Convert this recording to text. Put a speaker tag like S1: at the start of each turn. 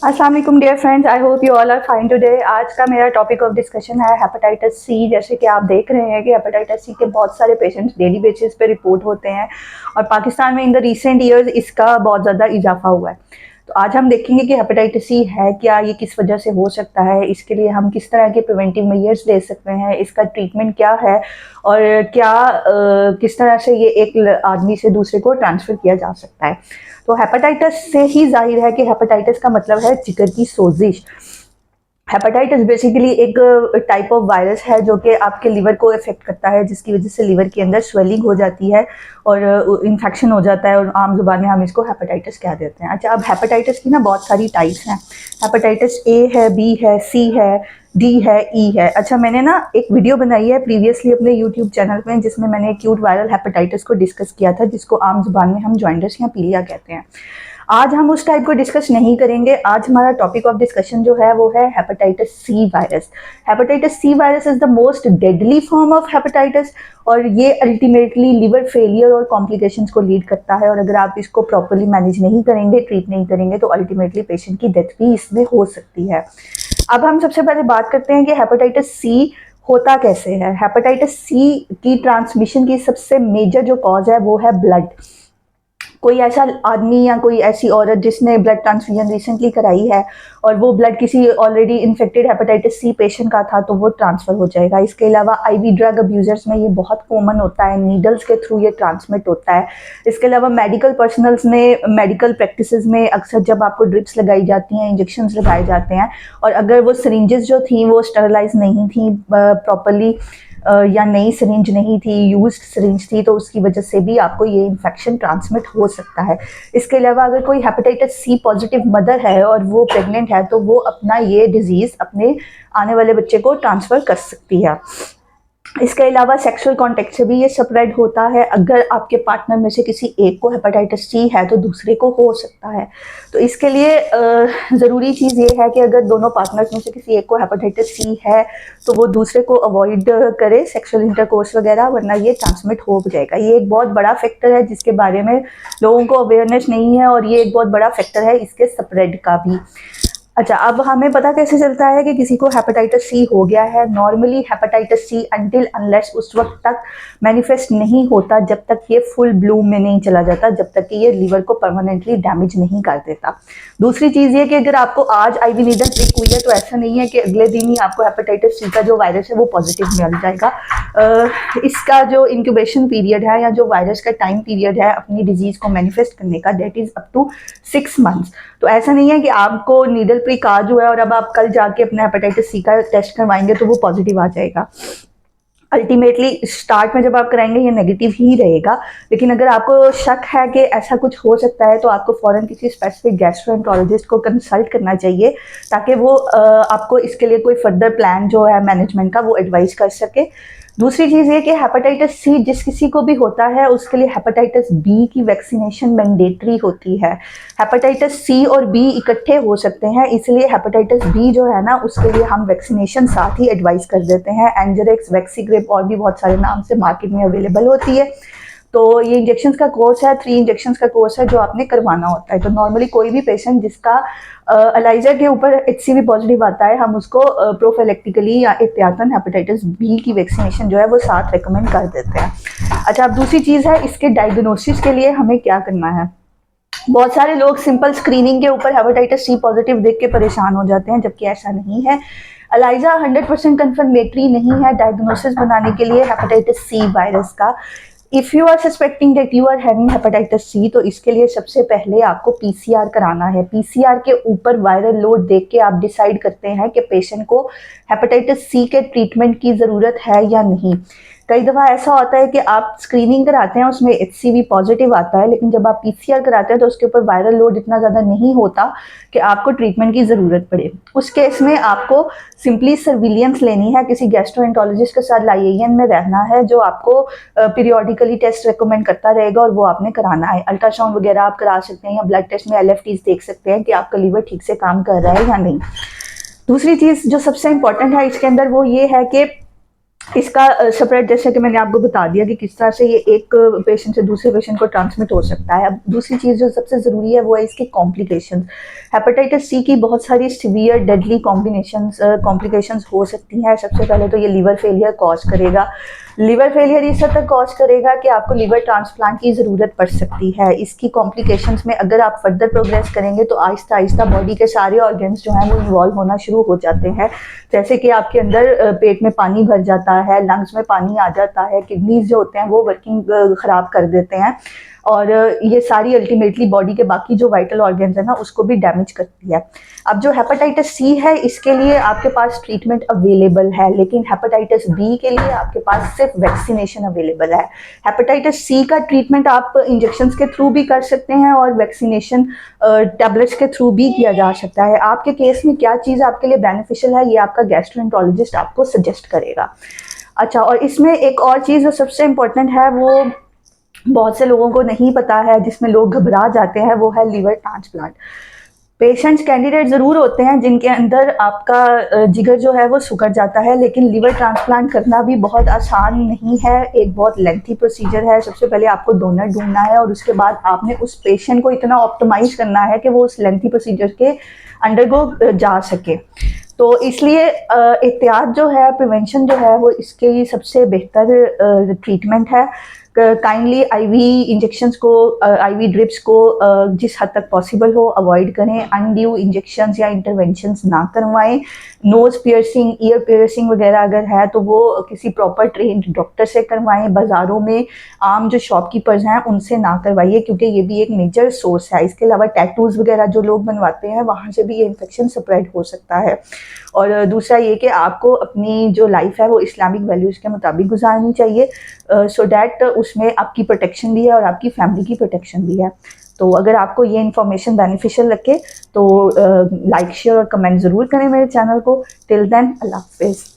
S1: अस्सलाम वालेकुम dear friends, I hope you all are fine today. आज का मेरा टॉपिक ऑफ डिस्कशन है हेपेटाइटिस सी। जैसे कि आप देख रहे हैं कि हेपेटाइटिस सी के बहुत सारे पेशेंट्स डेली बेसिस पे रिपोर्ट होते हैं और पाकिस्तान में इन द रिसेंट ईयर्स इसका बहुत ज़्यादा इजाफा हुआ है। तो आज हम देखेंगे कि हेपेटाइटिस सी है क्या, ये किस वजह से हो सकता है, इसके लिए हम किस तरह के प्रिवेंटिव मेजर्स ले सकते हैं, इसका ट्रीटमेंट क्या है और क्या किस तरह से ये एक आदमी से दूसरे को ट्रांसफ़र किया जा सकता है। तो हेपेटाइटिस से ही जाहिर है कि हेपेटाइटिस का मतलब है जिगर की सोजिश। हेपेटाइटिस बेसिकली एक टाइप ऑफ वायरस है जो कि आपके लिवर को इफेक्ट करता है, जिसकी वजह से लिवर के अंदर स्वेलिंग हो जाती है और इन्फेक्शन हो जाता है और आम जुबान में हम इसको हेपेटाइटिस कह देते हैं। अच्छा, अब हेपेटाइटिस की ना बहुत सारी टाइप्स हैं। हेपेटाइटिस ए है, बी है, सी है, डी है, ई है। अच्छा, मैंने ना एक वीडियो बनाई है प्रीवियसली अपने यूट्यूब चैनल में जिसमें मैंने एक्यूट वायरल हेपेटाइटिस को डिस्कस किया था, जिसको आम जुबान में हम जॉइंटिस या पीलिया कहते हैं। आज हम उस टाइप को डिस्कस नहीं करेंगे। आज हमारा टॉपिक ऑफ डिस्कशन जो है वो है hepatitis C virus. Hepatitis C virus is the most deadly form of hepatitis और ये अल्टीमेटली लिवर फेलियर और कॉम्प्लिकेशंस को लीड करता है और अगर आप इसको प्रॉपरली मैनेज नहीं करेंगे, ट्रीट नहीं करेंगे तो अल्टीमेटली पेशेंट की डेथ भी इसमें हो सकती है। अब हम सबसे पहले बात करते हैं कि हेपेटाइटिस सी होता कैसे है। हेपेटाइटिस सी की ट्रांसमिशन की सबसे मेजर जो कॉज है वो है ब्लड। कोई ऐसा आदमी या कोई ऐसी औरत जिसने ब्लड ट्रांसफ्यूजन रिसेंटली कराई है और वो ब्लड किसी already infected hepatitis C patient का था तो वो ट्रांसफ़र हो जाएगा। इसके अलावा आईवी ड्रग अब्यूजर्स में ये बहुत कॉमन होता है, नीडल्स के थ्रू ये ट्रांसमिट होता है। इसके अलावा मेडिकल पर्सनल्स में, मेडिकल प्रैक्टिसेस में अक्सर जब आपको ड्रिप्स लगाई जाती हैं, इंजेक्शंस लगाए जाते हैं और अगर वो सिरिंजेस जो थी वो स्टरलाइज नहीं थी प्रॉपरली या नई सिरिंज नहीं थी, यूज्ड सिरिंज थी, तो उसकी वजह से भी आपको ये इन्फेक्शन ट्रांसमिट हो सकता है। इसके अलावा अगर कोई हेपेटाइटिस सी पॉजिटिव मदर है और वो प्रेग्नेंट है तो वो अपना ये डिजीज़ अपने आने वाले बच्चे को ट्रांसफ़र कर सकती है। इसके अलावा सेक्सुअल कॉन्टेक्ट से भी ये स्प्रेड होता है। अगर आपके पार्टनर में से किसी एक को हेपेटाइटिस सी है तो दूसरे को हो सकता है। तो इसके लिए ज़रूरी चीज़ ये है कि अगर दोनों पार्टनर्स में से किसी एक को हेपेटाइटिस सी है तो वो दूसरे को अवॉइड करे सेक्सुअल इंटरकोर्स वगैरह, वरना ये ट्रांसमिट हो जाएगा। ये एक बहुत बड़ा फैक्टर है जिसके बारे में लोगों को अवेयरनेस नहीं है और ये एक बहुत बड़ा फैक्टर है इसके स्प्रेड का भी। अच्छा, अब हमें पता कैसे चलता है कि किसी को हेपेटाइटिस सी हो गया है। Normally hepatitis C until unless उस वक्त तक मैनिफेस्ट नहीं होता जब तक ये फुल ब्लूम में नहीं चला जाता, जब तक कि ये लिवर को परमानेंटली डैमेज नहीं कर देता। दूसरी चीज़ ये कि अगर आपको आज आईवी नीडल प्रिक हुई है तो ऐसा नहीं है कि अगले दिन ही आपको हेपेटाइटिस सी का जो वायरस है वो पॉजिटिव मिल जाएगा। इसका जो इंक्यूबेशन पीरियड है या जो वायरस का टाइम पीरियड है अपनी डिजीज़ को मैनिफेस्ट करने का, date is up to 6 months. तो ऐसा नहीं है कि आपको नीडल प्रिक आज हुआ है और अब आप कल जाके अपना हेपेटाइटिस सी का टेस्ट करवाएंगे तो वो पॉजिटिव आ जाएगा। अल्टीमेटली स्टार्ट में जब आप कराएंगे ये नेगेटिव ही रहेगा, लेकिन अगर आपको शक है कि ऐसा कुछ हो सकता है तो आपको फ़ौरन किसी स्पेसिफिक गैस्ट्रोएंटरोलॉजिस्ट को कंसल्ट करना चाहिए ताकि वो आपको इसके लिए कोई फर्दर प्लान जो है मैनेजमेंट का वो एडवाइस कर सके। दूसरी चीज़ ये कि हेपेटाइटिस सी जिस किसी को भी होता है उसके लिए हेपेटाइटिस बी की वैक्सीनेशन मैंडेटरी होती है। हेपेटाइटिस सी और बी इकट्ठे हो सकते हैं, इसलिए हेपेटाइटिस बी जो है ना उसके लिए हम वैक्सीनेशन साथ ही एडवाइस कर देते हैं। एंजरेक्स, वैक्सीग्रिप और भी बहुत सारे नाम से मार्केट में अवेलेबल होती है। तो ये इंजेक्शंस का कोर्स है, 3 इंजेक्शंस का कोर्स है जो आपने करवाना होता है। तो नॉर्मली कोई भी पेशेंट जिसका एलाइजा के ऊपर HCV पॉजिटिव आता है हम उसको प्रोफिलैक्टिकली या एहतियातन हेपेटाइटिस बी की वैक्सीनेशन जो है वो साथ रेकमेंड कर देते हैं। अच्छा, अब दूसरी चीज़ है इसके डायग्नोसिस के लिए हमें क्या करना है। बहुत सारे लोग सिंपल स्क्रीनिंग के ऊपर हेपेटाइटिस सी पॉजिटिव देख के परेशान हो जाते हैं, जबकि ऐसा नहीं है। एलाइजा 100% कन्फर्मेटरी नहीं है डायग्नोसिस बनाने के लिए हेपेटाइटिस सी वायरस का। If you are suspecting that you are having hepatitis C तो इसके लिए सबसे पहले आपको PCR कराना है। PCR के ऊपर वायरल लोड देख के आप डिसाइड करते हैं कि पेशेंट को हेपेटाइटिस सी के ट्रीटमेंट की ज़रूरत है या नहीं। कई दफ़ा ऐसा होता है कि आप स्क्रीनिंग कराते हैं उसमें HCV पॉजिटिव आता है, लेकिन जब आप PCR कराते हैं तो उसके ऊपर वायरल लोड इतना ज़्यादा नहीं होता कि आपको ट्रीटमेंट की ज़रूरत पड़े। उस केस में आपको सिंपली सर्विलियंस लेनी है, किसी गैस्ट्रोएंटरोलॉजिस्ट के साथ लाइएन में रहना है जो आपको पीरियोडिकली टेस्ट रिकमेंड करता रहेगा और वो आपने कराना है। अल्ट्रासाउंड वगैरह आप करा सकते हैं या ब्लड टेस्ट में LFTs देख सकते हैं कि आपका लीवर ठीक से काम कर रहा है या नहीं। दूसरी चीज़ जो सबसे इंपॉर्टेंट है इसके अंदर वो ये है कि इसका सेपरेट, जैसे कि मैंने आपको बता दिया कि किस तरह से ये एक पेशेंट से दूसरे पेशेंट को ट्रांसमिट हो सकता है। अब दूसरी चीज़ जो सबसे ज़रूरी है वो है इसके कॉम्प्लिकेशंस। हेपेटाइटिस सी की बहुत सारी सीवियर डेडली कॉम्प्लिकेशंस हो सकती हैं। सबसे पहले तो ये लीवर फेलियर कॉज करेगा। लीवर फेलियर इस हद तक कॉज करेगा कि आपको लीवर ट्रांसप्लांट की ज़रूरत पड़ सकती है। इसकी कॉम्प्लिकेशंस में अगर आप फर्दर प्रोग्रेस करेंगे तो आहिस्ता आहिस्ता बॉडी के सारे ऑर्गन्स जो हैं वो इन्वॉल्व होना शुरू हो जाते हैं। जैसे कि आपके अंदर पेट में पानी भर जाता है, लंग्स में पानी आ जाता है, किडनीज जो होते हैं वो वर्किंग ख़राब कर देते हैं, और ये सारी अल्टीमेटली बॉडी के बाकी जो वाइटल ऑर्गन्स हैं ना उसको भी डैमेज करती है। अब जो हेपेटाइटिस सी है इसके लिए आपके पास ट्रीटमेंट अवेलेबल है, लेकिन हेपेटाइटिस बी के लिए आपके पास सिर्फ वैक्सीनेशन अवेलेबल है। हेपेटाइटिस सी का ट्रीटमेंट आप इंजेक्शंस के थ्रू भी कर सकते हैं और वैक्सीनेशन टैबलेट्स के थ्रू भी किया जा सकता है। आपके केस में क्या चीज़ आपके लिए बेनिफिशियल है ये आपका गैस्ट्रोएंटरोलॉजिस्ट आपको सजेस्ट करेगा। अच्छा, और इसमें एक और चीज़ जो सबसे इम्पोर्टेंट है वो बहुत से लोगों को नहीं पता है, जिसमें लोग घबरा जाते हैं, वो है लीवर ट्रांसप्लांट। पेशेंट्स कैंडिडेट ज़रूर होते हैं जिनके अंदर आपका जिगर जो है वो सुखड़ जाता है, लेकिन लीवर ट्रांसप्लांट करना भी बहुत आसान नहीं है, एक बहुत लेंथी प्रोसीजर है। सबसे पहले आपको डोनर ढूंढना है और उसके बाद आपने उस पेशेंट को इतना ऑप्टिमाइज करना है कि वो उस लेंथी प्रोसीजर के अंडरगो जा सके। तो इसलिए एहतियात जो है, प्रिवेंशन जो है वो इसके सबसे बेहतर ट्रीटमेंट है। काइंडली आईवी इंजेक्शंस को, आईवी ड्रिप्स को जिस हद तक पॉसिबल हो अवॉइड करें। अनड्यू इंजेक्शंस या इंटरवेंशंस ना करवाएं। नोज पियर्सिंग, ईयर पियर्सिंग वगैरह अगर है तो वो किसी प्रॉपर ट्रेन्ड डॉक्टर से करवाएं। बाज़ारों में आम जो शॉपकीपर्स हैं उनसे ना करवाइए, क्योंकि ये भी एक मेजर सोर्स है। इसके अलावा टैटूज़ वगैरह जो लोग बनवाते हैं वहाँ से भी ये इन्फेक्शन स्प्रेड हो सकता है। और दूसरा ये कि आपको अपनी जो लाइफ है वो इस्लामिक वैल्यूज़ के मुताबिक गुजारनी चाहिए, सो डैट उसमें आपकी प्रोटेक्शन भी है और आपकी फैमिली की प्रोटेक्शन भी है। तो अगर आपको ये इन्फॉर्मेशन बेनिफिशियल लगे तो लाइक, शेयर और कमेंट ज़रूर करें मेरे चैनल को। टिल देन, अल्लाह हाफिज़।